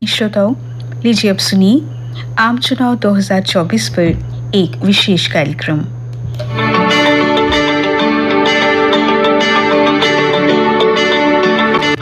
श्रोताओं, लीजिए अब सुनिए आम चुनाव 2024 पर एक विशेष कार्यक्रम।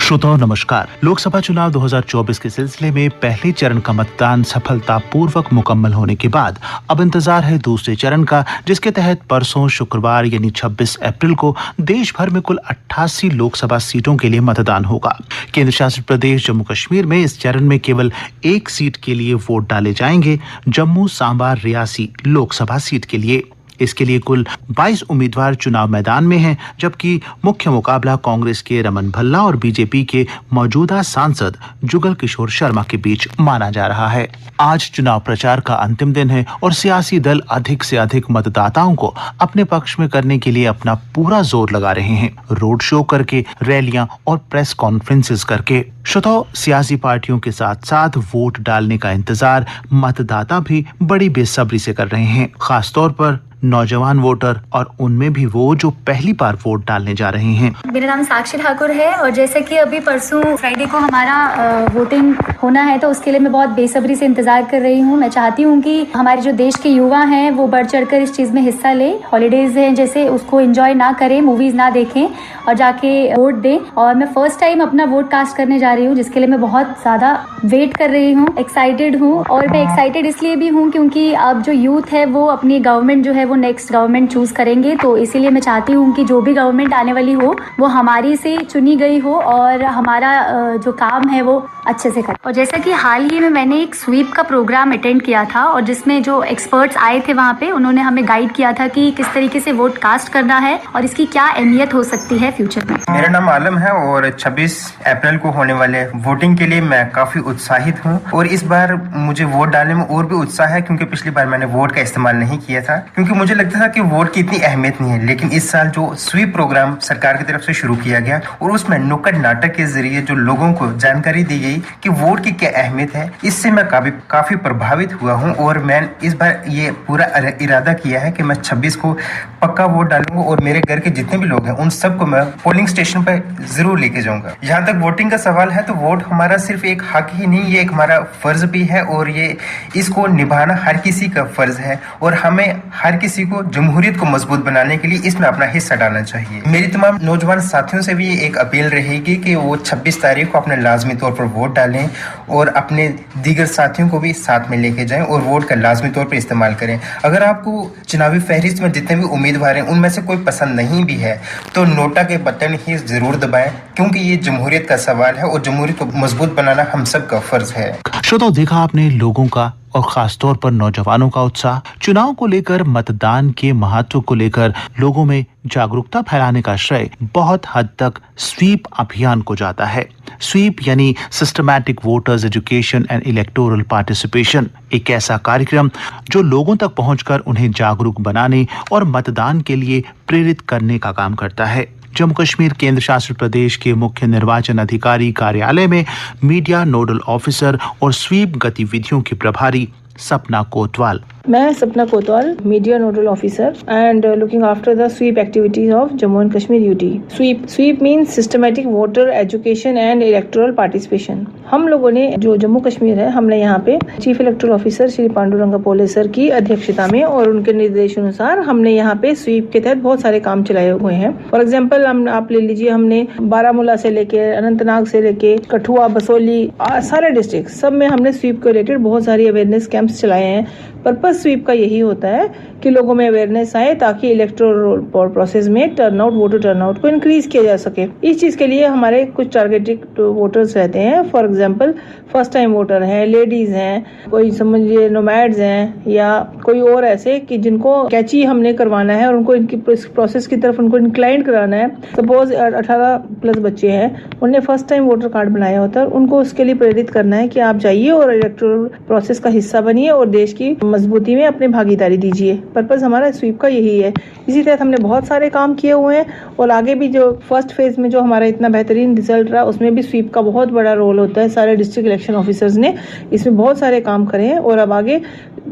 श्रोताओं नमस्कार। लोकसभा चुनाव 2024 के सिलसिले में पहले चरण का मतदान सफलतापूर्वक मुकम्मल होने के बाद अब इंतजार है दूसरे चरण का, जिसके तहत परसों शुक्रवार यानी 26 अप्रैल को देश भर में कुल 88 लोकसभा सीटों के लिए मतदान होगा। केंद्र शासित प्रदेश जम्मू कश्मीर में इस चरण में केवल एक सीट के लिए वोट डाले जाएंगे, जम्मू सांबा रियासी लोकसभा सीट के लिए। इसके लिए कुल 22 उम्मीदवार चुनाव मैदान में हैं, जबकि मुख्य मुकाबला कांग्रेस के रमन भल्ला और बीजेपी के मौजूदा सांसद जुगल किशोर शर्मा के बीच माना जा रहा है। आज चुनाव प्रचार का अंतिम दिन है और सियासी दल अधिक से अधिक मतदाताओं को अपने पक्ष में करने के लिए अपना पूरा जोर लगा रहे हैं, रोड शो करके, रैलियां और प्रेस कॉन्फ्रेंसेस करके। श्रोताओं, सियासी पार्टियों के साथ साथ वोट डालने का इंतजार मतदाता भी बड़ी बेसब्री से कर रहे हैं, खासतौर पर नौजवान वोटर और उनमें भी वो जो पहली बार वोट डालने जा रहे हैं। मेरा नाम साक्षी ठाकुर है और जैसे कि अभी परसों फ्राइडे को हमारा वोटिंग होना है, तो उसके लिए मैं बहुत बेसब्री से इंतजार कर रही हूँ। मैं चाहती हूँ कि हमारे जो देश के युवा हैं वो बढ़ चढ़कर इस चीज़ में हिस्सा लें। हॉलीडेज हैं जैसे, उसको एंजॉय ना करें, मूवीज ना देखें और जाके वोट दें। और मैं फर्स्ट टाइम अपना वोट कास्ट करने जा रही हूँ, जिसके लिए मैं बहुत ज़्यादा वेट कर रही हूँ, एक्साइटेड हूँ। और मैं एक्साइटेड इसलिए भी हूँ क्योंकि अब जो यूथ है वो अपनी गवर्नमेंट जो है वो नेक्स्ट गवर्नमेंट चूज करेंगे, तो इसीलिए मैं चाहती हूँ कि जो भी गवर्नमेंट आने वाली हो वो हमारी से चुनी गई हो और हमारा जो काम है वो अच्छे से करे। और जैसा कि हाल ही में मैंने एक स्वीप का प्रोग्राम अटेंड किया था और जिसमें जो एक्सपर्ट्स आए थे वहाँ पे, उन्होंने हमें गाइड किया था कि किस तरीके से वोट कास्ट करना है और इसकी क्या अहमियत हो सकती है फ्यूचर में। मेरा नाम आलम है और 26 अप्रैल को होने वाले वोटिंग के लिए मैं काफी उत्साहित हूँ और इस बार मुझे वोट डालने में और भी उत्साह है, क्योंकि पिछली बार मैंने वोट का इस्तेमाल नहीं किया था क्योंकि मुझे लगता था कि वोट की इतनी अहमियत नहीं है। लेकिन इस साल जो स्वीप प्रोग्राम सरकार की तरफ से शुरू किया गया और उसमें नुक्कड़ नाटक के जरिए जो लोगों को जानकारी दी गई कि वोट की क्या अहमियत है, इससे मैं काफी प्रभावित हुआ हूं और मैं इस बार ये पूरा इरादा किया है कि मैं 26 को पक्का वोट डालूंगा और मेरे घर के जितने भी लोग हैं उन सबको मैं पोलिंग स्टेशन पर जरूर लेके जाऊंगा। जहां तक वोटिंग का सवाल है, तो वोट हमारा सिर्फ एक हक ही नहीं, ये एक हमारा फर्ज भी है और ये इसको निभाना हर किसी का फर्ज है और हमें हर किसी को जमहूरियत को मजबूत बनाने के लिए इसमें अपना हिस्सा डालना चाहिए। मेरी तमाम नौजवान साथियों से भी एक अपील रहेगी कि वो 26 तारीख को अपने लाजमी तौर पर वोट डालें और अपने दीगर साथियों को भी साथ में लेके जाएं और वोट का लाजमी तौर पर इस्तेमाल करें। अगर आपको चुनावी फहरिस्त में जितने भी उम्मीदवार हैं उनमें से कोई पसंद नहीं भी है तो नोटा के बटन ही जरूर दबाएं, क्योंकि ये जमहूरियत का सवाल है और जमहूरियत को मजबूत बनाना हम सब का फर्ज है। श्रोताओं, देखा आपने लोगों का और खासतौर पर नौजवानों का उत्साह। चुनाव को लेकर, मतदान के महत्व को लेकर लोगों में जागरूकता फैलाने का श्रेय बहुत हद तक स्वीप अभियान को जाता है। स्वीप यानी systematic voters education and electoral participation, एक ऐसा कार्यक्रम जो लोगों तक पहुंचकर उन्हें जागरूक बनाने और मतदान के लिए प्रेरित करने का काम करता है। जम्मू कश्मीर केंद्र शासित प्रदेश के मुख्य निर्वाचन अधिकारी कार्यालय में मीडिया नोडल ऑफिसर और स्वीप गतिविधियों की प्रभारी सपना कोतवाल। मैं Sapna Kotwal, media nodal officer and looking after the SVEEP activities of Jammu and Kashmir UT. SVEEP means systematic voter education and electoral participation. हम लोगों ने जो जम्मू कश्मीर है, हमने यहाँ पे chief electoral officer Shri Panduranga पोले सर की अध्यक्षता में और उनके निर्देशानुसार हमने यहाँ पे स्वीप के तहत बहुत सारे काम चलाए हुए हैं। फॉर एग्जाम्पल आप ले लीजिए, हमने बारामूला से लेके अनंतनाग से लेके कठुआ, बसोली, सारे डिस्ट्रिक्ट सब में हमने स्वीप को रिलेटेड बहुत सारी अवेयरनेस कैंप्स चलाए हैं। पर्पस स्वीप का यही होता है कि लोगों में अवेयरनेस आए ताकि इलेक्टोरल प्रोसेस में वोटर टर्नआउट को इंक्रीज किया जा सके। इस चीज के लिए हमारे कुछ टारगेटेड वोटर्स रहते हैं। For example first time voter हैं, लेडीज हैं, कोई समझिए नोमैड्स हैं या कोई और ऐसे कि जिनको कैची हमने करवाना है और उनको इनकी प्रोसेस की तरफ उनको इंक्लाइन कराना है। सपोज 18 प्लस बच्चे हैं, उन्हें फर्स्ट टाइम वोटर कार्ड बनाया होता है, उनको उसके लिए प्रेरित करना है कि आप जाइए और इलेक्टोरल प्रोसेस का हिस्सा बनिए और देश की मजबूती में अपनी भागीदारी दीजिए। पर्पस हमारा स्वीप का यही है। इसी तरह हमने बहुत सारे काम किए हुए हैं और आगे भी जो फर्स्ट फेज में जो हमारा इतना बेहतरीन रिजल्ट रहा उसमें भी स्वीप का बहुत बड़ा रोल होता है। सारे डिस्ट्रिक्ट इलेक्शन ऑफिसर्स ने इसमें बहुत सारे काम करे हैं और अब आगे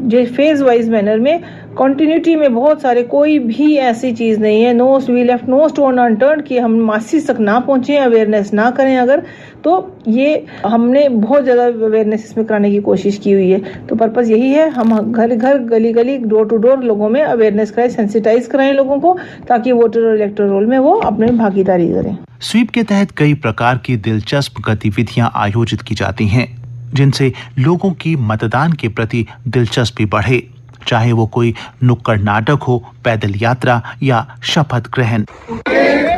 जो फेज वाइज मैनर में कॉन्टिन्यूटी में बहुत सारे, कोई भी ऐसी चीज़ नहीं है, no we left no stone unturned कि हम मासिस तक ना पहुँचे, अवेयरनेस ना करें अगर, तो ये हमने बहुत ज़्यादा अवेयरनेस इसमें कराने की कोशिश की हुई है। तो पर्पज़ यही है, हम घर घर गली गली डोर टू डोर लोगों में अवेयरनेस कराएं, सेंसिटाइज कराएं लोगों को, ताकि वोटर और इलेक्टोरल रोल में वो अपने भागीदारी करें। स्वीप के तहत कई प्रकार की दिलचस्प गतिविधियां आयोजित की जाती हैं, जिनसे लोगों की मतदान के प्रति दिलचस्पी बढ़े, चाहे वो कोई नुक्कड़ नाटक हो, पैदल यात्रा या शपथ ग्रहण।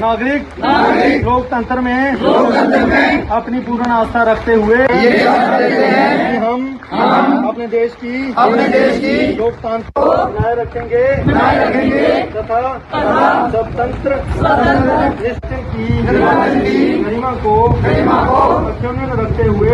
नागरिक लोकतंत्र में अपनी पूर्ण आस्था रखते हुए कि हम अपने देश की लोकतंत्र को बनाए रखेंगे तथा स्वतंत्र निश्चित की गरिमा को अक्षुण्ण रखते हुए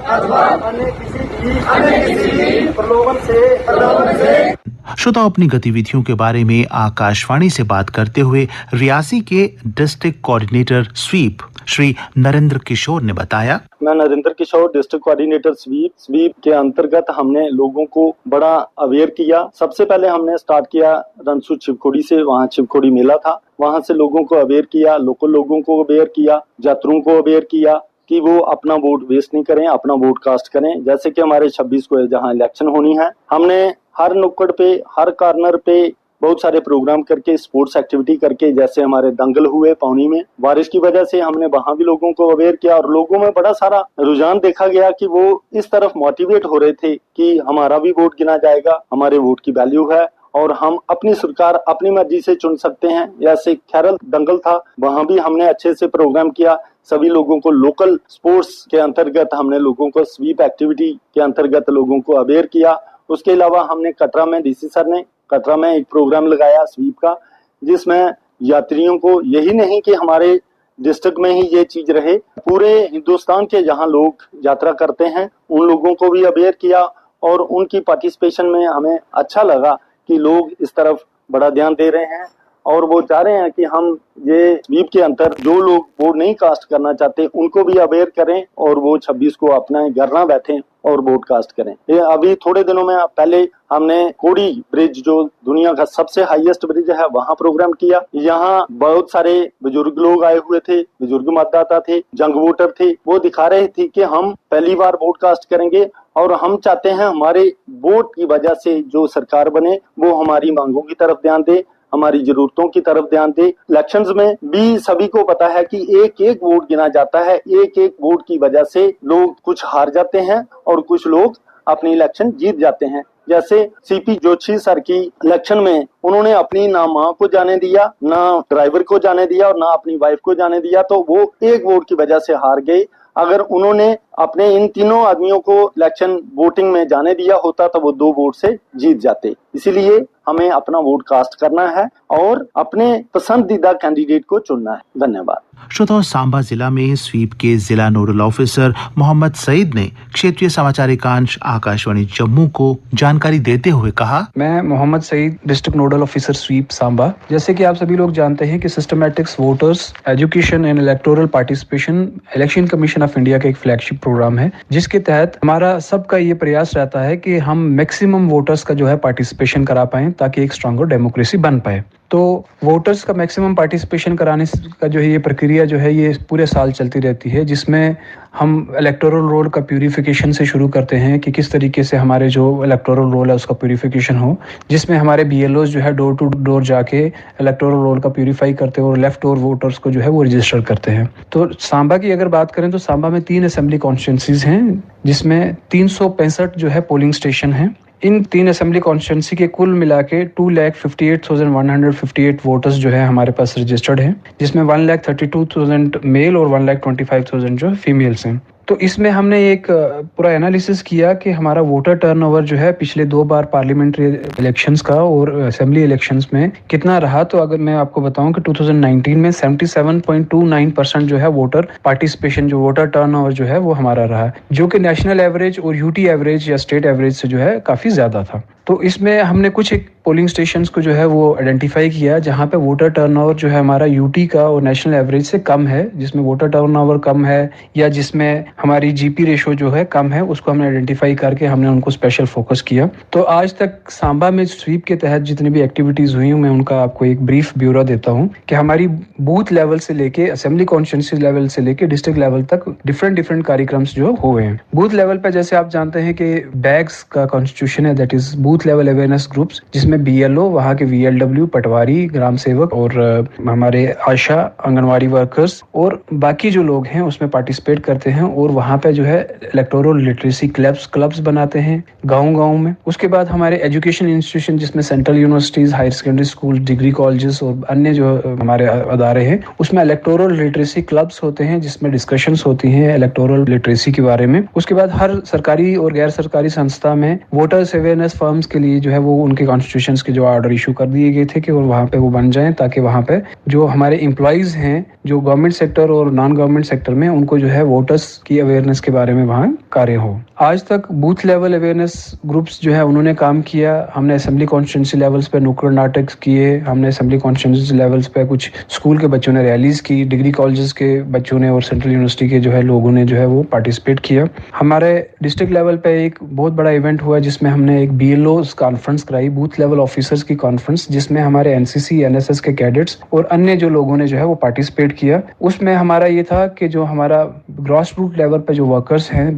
अथवा अन्य किसी भी प्रलोभन से। श्रोताओं, अपनी गतिविधियों के बारे में आकाशवाणी से बात करते हुए रियासी के district coordinator SVEEP Shri Narendra Kishore ने बताया। मैं Narendra Kishore, district coordinator SVEEP के अंतर्गत हमने लोगों को बड़ा अवेयर किया। सबसे पहले हमने स्टार्ट किया रनसू शिवखोड़ी से, वहाँ शिवखोड़ी मेला था, वहाँ से लोगों को अवेयर किया, लोकल लोगों को अवेयर किया, यात्रियों को अवेयर किया कि वो अपना वोट वेस्ट नहीं करें, अपना वोट कास्ट करें। जैसे कि हमारे 26 को जहाँ इलेक्शन होनी है, हमने हर नुक्कड़ पे, हर कॉर्नर पे बहुत सारे प्रोग्राम करके, स्पोर्ट्स एक्टिविटी करके, जैसे हमारे दंगल हुए पौनी में, बारिश की वजह से हमने वहां भी लोगों को अवेयर किया और लोगों में बड़ा सारा रुझान देखा गया कि वो इस तरफ मोटिवेट हो रहे थे कि हमारा भी वोट गिना जाएगा, हमारे वोट की वैल्यू है और हम अपनी सरकार अपनी मर्जी से चुन सकते हैं। जैसे खैरल दंगल था, वहां भी हमने अच्छे से प्रोग्राम किया, सभी लोगों को लोकल स्पोर्ट्स के अंतर्गत हमने लोगों को स्वीप एक्टिविटी के अंतर्गत लोगों को अवेयर किया। उसके अलावा हमने कटरा में, डीसी सर ने कटरा में एक प्रोग्राम लगाया स्वीप का, जिसमें यात्रियों को यही नहीं कि हमारे डिस्ट्रिक्ट में ही ये चीज रहे, पूरे हिंदुस्तान के जहां लोग यात्रा करते हैं उन लोगों को भी अवेयर किया और उनकी पार्टिसिपेशन में हमें अच्छा लगा कि लोग इस तरफ बड़ा ध्यान दे रहे हैं और वो चाह रहे हैं कि हम ये स्वीप के अंतर जो लोग वोट नहीं कास्ट करना चाहते उनको भी अवेयर करें और वो 26 को अपना घर ना बैठे और वोट कास्ट करें। ये अभी थोड़े दिनों में पहले हमने कोड़ी ब्रिज, जो दुनिया का सबसे हाईएस्ट ब्रिज है, वहाँ प्रोग्राम किया। यहाँ बहुत सारे बुजुर्ग लोग आए हुए थे, बुजुर्ग मतदाता थे, जंग वोटर थे, वो दिखा रहे थे कि हम पहली बार वोट कास्ट करेंगे और हम चाहते हैं हमारे वोट की वजह से जो सरकार बने वो हमारी मांगों की तरफ ध्यान दे, हमारी जरूरतों की तरफ ध्यान दे। इलेक्शंस में भी सभी को पता है कि एक एक वोट गिना जाता है, एक एक वोट की वजह से लोग कुछ हार जाते हैं और कुछ लोग अपनी इलेक्शन जीत जाते हैं। जैसे सीपी जोशी सर की इलेक्शन में उन्होंने अपनी ना माँ को जाने दिया, ना ड्राइवर को जाने दिया और ना अपनी वाइफ को जाने दिया, तो वो एक वोट की वजह से हार गए। अगर उन्होंने अपने इन तीनों आदमियों को इलेक्शन वोटिंग में जाने दिया होता तो वो 2 वोट से जीत जाते। इसीलिए हमें अपना वोट कास्ट करना है और अपने पसंदीदा कैंडिडेट को चुनना है। धन्यवाद। श्रोताओं, सांबा जिला में स्वीप के जिला नोडल ऑफिसर मोहम्मद सईद ने क्षेत्रीय समाचार एकांश आकाशवाणी जम्मू को जानकारी देते हुए कहा। मैं Mohammad Saeed, district nodal officer SVEEP Samba. जैसे कि आप सभी लोग जानते हैं कि systematics voters education and electoral participation election commission of India का एक फ्लैगशिप प्रोग्राम है, जिसके तहत हमारा सबका ये प्रयास रहता है कि हम मैक्सिमम वोटर्स का जो है पार्टिसिपेशन करा पाएं ताकि एक स्ट्रॉन्गर डेमोक्रेसी बन पाए। तो वोटर्स का मैक्सिमम पार्टिसिपेशन कराने का जो है ये प्रक्रिया जो है ये पूरे साल चलती रहती है, जिसमें हम इलेक्टोरल रोल का प्यूरिफिकेशन से शुरू करते हैं कि किस तरीके से हमारे जो इलेक्टोरल रोल है उसका प्यूरिफिकेशन हो, जिसमें हमारे BLOs जो है डोर टू डोर जाके इलेक्टोरल रोल का प्यूरिफाई करते हैं और लेफ्ट ओवर वोटर्स को जो है वो रजिस्टर करते हैं। तो सांबा की अगर बात करें तो सांबा में 3 असेंबली कॉन्स्टिट्यूंसीज हैं, जिसमें 365 जो है पोलिंग स्टेशन हैं। इन 3 असेंबली कॉन्स्टिट्यूंसी के कुल मिला के 2,58,158 वोटर्स जो है हमारे पास रजिस्टर्ड हैं, जिसमें 1,32,000 मेल और 1,25,000 जो फीमेल्स हैं। तो इसमें हमने एक पूरा एनालिसिस किया कि हमारा वोटर टर्नओवर जो है पिछले 2 बार पार्लियामेंट्री इलेक्शंस का और असेंबली इलेक्शंस में कितना रहा। तो अगर मैं आपको बताऊं कि 2019 में 77.29% जो है वोटर पार्टिसिपेशन, जो वोटर टर्नओवर जो है वो हमारा रहा, जो कि नेशनल एवरेज और UT एवरेज या स्टेट एवरेज से जो है काफ़ी ज़्यादा था। तो इसमें हमने कुछ एक पोलिंग स्टेशंस को जो है वो आइडेंटिफाई किया जहाँ पे वोटर टर्नओवर जो है हमारा यूटी का और नेशनल एवरेज से कम है, जिसमें वोटर टर्नओवर कम है या जिसमें हमारी जीपी रेशो जो है कम है, उसको हमने आइडेंटिफाई करके हमने उनको स्पेशल फोकस किया। तो आज तक सांबा में स्वीप के तहत जितनी भी एक्टिविटीज हुई, मैं उनका आपको एक ब्रीफ ब्यौरा देता हूँ कि हमारी बूथ लेवल से लेके असेंबली कॉन्स्टिट्यूंसी लेवल से लेके डिस्ट्रिक्ट लेवल तक डिफरेंट कार्यक्रम जो हुए हैं। बूथ लेवल पे जैसे आप जानते हैं कि बैग्स का कॉन्स्टिट्यूशन है, that is booth level awareness groups, जिसमें बीएलओ, वहाँ के वीएलडब्ल्यू, पटवारी, ग्राम सेवक और हमारे आशा, आंगनवाड़ी वर्कर्स और बाकी जो लोग हैं उसमें पार्टिसिपेट करते हैं और वहाँ पे जो है इलेक्टोरल लिटरेसी क्लब्स बनाते हैं गाँव में। उसके बाद हमारे एजुकेशन इंस्टीट्यूशन जिसमें central universities, higher secondary school, degree colleges और अन्य जो हमारे अदारे हैं उसमें इलेक्टोरल लिटरेसी क्लब्स होते हैं जिसमें डिस्कशंस होती हैं इलेक्टोरल लिटरेसी के बारे में। उसके बाद हर सरकारी और गैर सरकारी संस्था में वोटर्स अवेयरनेस फर्म्स के लिए जो है वो उनके कॉन्स्टिट्यूशंस के जो ऑर्डर इशू कर दिए गए थे कि वहाँ पे वो बन जाएं, ताकि वहाँ पे जो हमारे एम्प्लॉइज हैं जो गवर्नमेंट सेक्टर और नॉन गवर्नमेंट सेक्टर में, उनको जो है वोटर्स की अवेयरनेस के बारे में वहाँ कार्य हो। आज तक बूथ लेवल अवेयरनेस ग्रुप्स जो है उन्होंने काम किया। हमने असेंबली कॉन्स्टिट्यूंसी लेवल्स पे नुक्कड़ नाटक किए, हमने असेंबली कॉन्स्टिट्यूंसी लेवल्स पे कुछ स्कूल के बच्चों ने रैलीज की, डिग्री कॉलेजेस के बच्चों ने और सेंट्रल यूनिवर्सिटी के जो है लोगों ने जो है वो पार्टिसिपेट किया। हमारे डिस्ट्रिक्ट लेवल पे एक बहुत बड़ा इवेंट हुआ जिसमें हमने एक बीएलओ कॉन्फ्रेंस कराई, बूथ लेवल ऑफिसर्स की कॉन्फ्रेंस, जिसमें हमारे एनसीसी, एनएसएस के कैडेट्स और अन्य जो लोगों ने जो है वो पार्टिसिपेट किया। उसमें हमारा ये था कि जो हमारा ग्रॉस रूट लेवल पे जो वर्कर्स हैं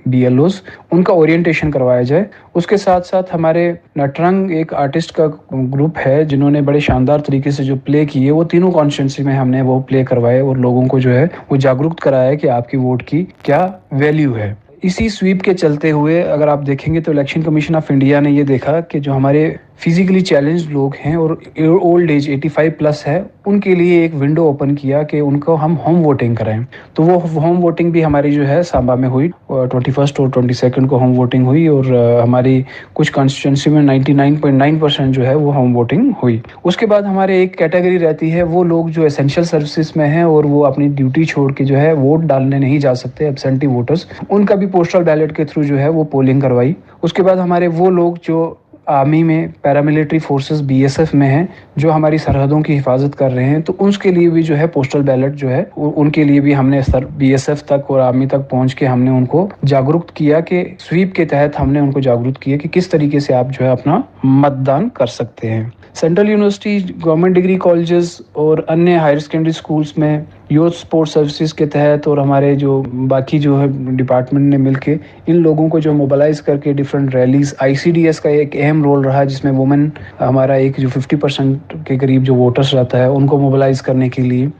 बीएलओस, उनका ओरिएंटेशन करवाया जाए। उसके साथ साथ हमारे नटरंग एक आर्टिस्ट का ग्रुप है जिन्होंने बड़े शानदार तरीके से जो प्ले किए, वो तीनों कॉन्स्टिट्यूंसी में हमने वो प्ले करवाए और लोगों को जो है वो जागरूक कराया कि आपकी वोट की क्या वैल्यू है। इसी स्वीप के चलते हुए अगर आप देखेंगे तो इलेक्शन कमीशन ऑफ इंडिया ने ये देखा कि जो हमारे फिजिकली चैलेंज्ड लोग हैं और ओल्ड एज 85 प्लस है, उनके लिए एक विंडो ओपन किया कि उनको हम होम वोटिंग कराएं। तो वो होम वोटिंग भी हमारी जो है सांबा में हुई, 21 और 22 को होम वोटिंग हुई और हमारी कुछ कॉन्स्टिट्यूंसी में 99.9% जो है वो होम वोटिंग हुई। उसके बाद हमारे एक कैटेगरी रहती है वो लोग जो एसेंशियल सर्विसेज में हैं और वो अपनी ड्यूटी छोड़ के जो है वोट डालने नहीं जा सकते, एब्सेंटी वोटर्स, उनका भी पोस्टल बैलेट के थ्रू जो है वो पोलिंग करवाई। उसके बाद हमारे वो लोग जो आर्मी में, पैरामिलिट्री फोर्सेस बीएसएफ में हैं, जो हमारी सरहदों की हिफाजत कर रहे हैं, तो उसके लिए भी जो है पोस्टल बैलेट जो है उनके लिए भी हमने बीएसएफ तक और आर्मी तक पहुंच के हमने उनको जागरूक किया कि स्वीप के तहत हमने उनको जागरूक किया कि किस तरीके से आप जो है अपना मतदान कर सकते हैं। Central university, government degree colleges और अन्य हायर सेकेंडरी स्कूल्स में यूथ स्पोर्ट्स सर्विसेज के तहत और हमारे जो बाकी जो है डिपार्टमेंट ने मिलके इन लोगों को जो मोबिलाइज करके डिफरेंट रैलीज, आईसीडीएस का एक अहम रोल रहा जिसमें वुमेन हमारा एक जो 50% के करीब जो वोटर्स रहता है उनको मोबिलाइज करने के लिए,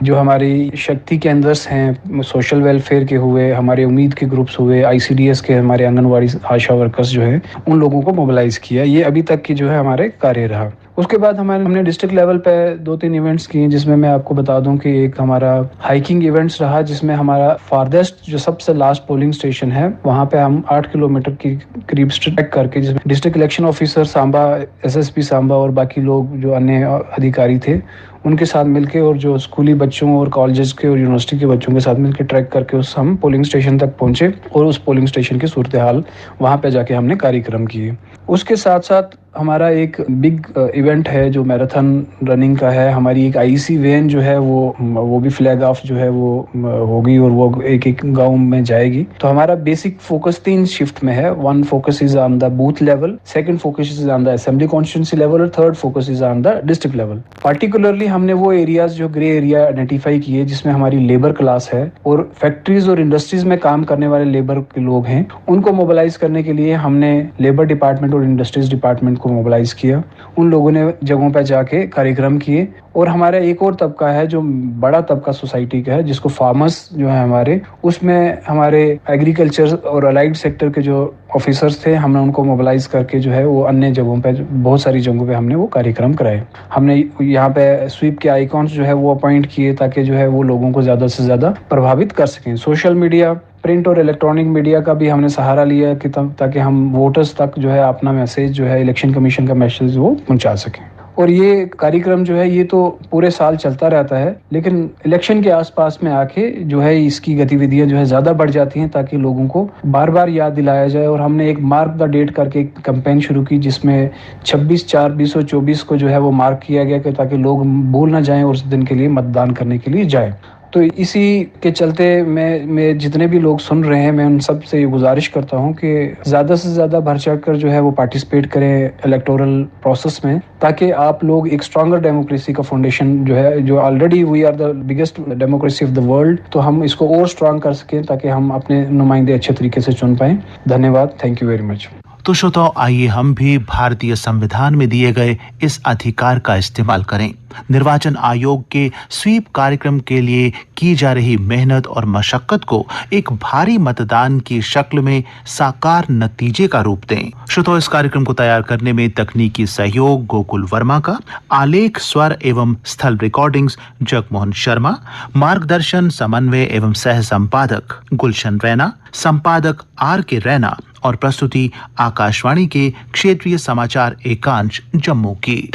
जो हमारी शक्ति केंद्र्स हैं सोशल वेलफेयर के हुए, हमारे उम्मीद के ग्रुप्स हुए, आईसीडीएस के हमारे आंगनवाड़ी आशा वर्कर्स जो है उन लोगों को मोबिलाइज किया। ये अभी तक की जो है हमारे कार्य रहा। उसके बाद हमने डिस्ट्रिक्ट लेवल पे 2-3 इवेंट्स किए जिसमें मैं आपको बता दूं कि एक हमारा हाइकिंग इवेंट्स रहा जिसमें हमारा फारदेस्ट जो सबसे लास्ट पोलिंग स्टेशन है वहाँ पे हम 8 किलोमीटर की करीब ट्रैक करके, जिसमें district election officer Samba, SSP Samba और बाकी लोग जो अन्य अधिकारी थे उनके साथ मिलके और जो स्कूली बच्चों और कॉलेजेस के और यूनिवर्सिटी के बच्चों के साथ मिलकर ट्रैक करके हम पोलिंग स्टेशन तक पहुंचे और उस पोलिंग स्टेशन की सूरत हाल वहाँ पे जाके हमने कार्यक्रम किए। उसके साथ साथ हमारा एक बिग इवेंट है जो मैराथन रनिंग का है। हमारी एक आईसी वैन जो है वो भी फ्लैग ऑफ जो है वो होगी और वो एक गांव में जाएगी। तो हमारा बेसिक फोकस 3 शिफ्ट में है। 1 focus is on the booth level, 2nd focus is on the assembly constituency level और 3rd focus is on the district level. Particularly हमने वो एरियाज जो ग्रे एरिया आइडेंटिफाई किए जिसमें हमारी लेबर क्लास है और फैक्ट्रीज और इंडस्ट्रीज में काम करने वाले लेबर के लोग हैं, उनको मोबिलाइज करने के लिए हमने लेबर डिपार्टमेंट और इंडस्ट्रीज डिपार्टमेंट को मोबिलाइज किया। उन लोगों ने जगहों पर जाके कार्यक्रम किए। और हमारा एक और तबका है जो बड़ा तबका सोसाइटी का है जिसको फार्मर्स जो है हमारे, उसमें हमारे एग्रीकल्चर और अलाइड सेक्टर के जो ऑफिसर्स थे हमने उनको मोबिलाइज करके जो है वो अन्य जगहों पे, बहुत सारी जगहों पे हमने वो कार्यक्रम कराए। हमने यहाँ पे स्वीप के आइकॉन्स जो है वो अपॉइंट किए ताकि जो है वो लोगों को ज़्यादा से ज़्यादा प्रभावित कर सकें। सोशल मीडिया, प्रिंट और इलेक्ट्रॉनिक मीडिया का भी हमने सहारा लिया कि ताकि हम वोटर्स तक जो है अपना मैसेज जो है इलेक्शन कमीशन का मैसेज वो पहुँचा सकें। और ये कार्यक्रम जो है ये तो पूरे साल चलता रहता है, लेकिन इलेक्शन के आसपास में आके जो है इसकी गतिविधियां जो है ज़्यादा बढ़ जाती हैं ताकि लोगों को बार बार याद दिलाया जाए। और हमने एक मार्क द डेट करके एक कैंपेन शुरू की जिसमें 26/4/2024 को जो है वो मार्क किया गया कि ताकि लोग भूल ना जाएं और उस दिन के लिए मतदान करने के लिए जाएं। तो इसी के चलते मैं जितने भी लोग सुन रहे हैं मैं उन सब से ये गुजारिश करता हूं कि ज़्यादा से ज़्यादा बढ़ चढ़ कर जो है वो पार्टिसिपेट करें इलेक्टोरल प्रोसेस में, ताकि आप लोग एक स्ट्रॉन्गर डेमोक्रेसी का फाउंडेशन जो है, जो already we are the biggest democracy of the world, तो हम इसको और स्ट्रॉन्ग कर सकें ताकि हम अपने नुमाइंदे अच्छे तरीके से चुन पाएं। धन्यवाद। Thank you very much. तो श्रोताओ, आइए हम भी भारतीय संविधान में दिए गए इस अधिकार का इस्तेमाल करें। निर्वाचन आयोग के स्वीप कार्यक्रम के लिए की जा रही मेहनत और मशक्कत को एक भारी मतदान की शक्ल में साकार नतीजे का रूप दें। श्रोताओ, इस कार्यक्रम को तैयार करने में तकनीकी सहयोग गोकुल वर्मा का, आलेख स्वर एवं स्थल रिकॉर्डिंग्स जगमोहन शर्मा, मार्गदर्शन समन्वय एवं सह संपादक गुलशन रैना, संपादक R.K. रैना और प्रस्तुति आकाशवाणी के क्षेत्रीय समाचार एकांश जम्मू की।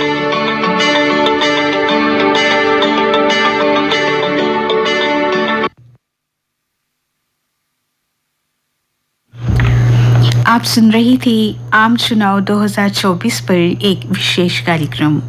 आप सुन रही थी आम चुनाव 2024 पर एक विशेष कार्यक्रम।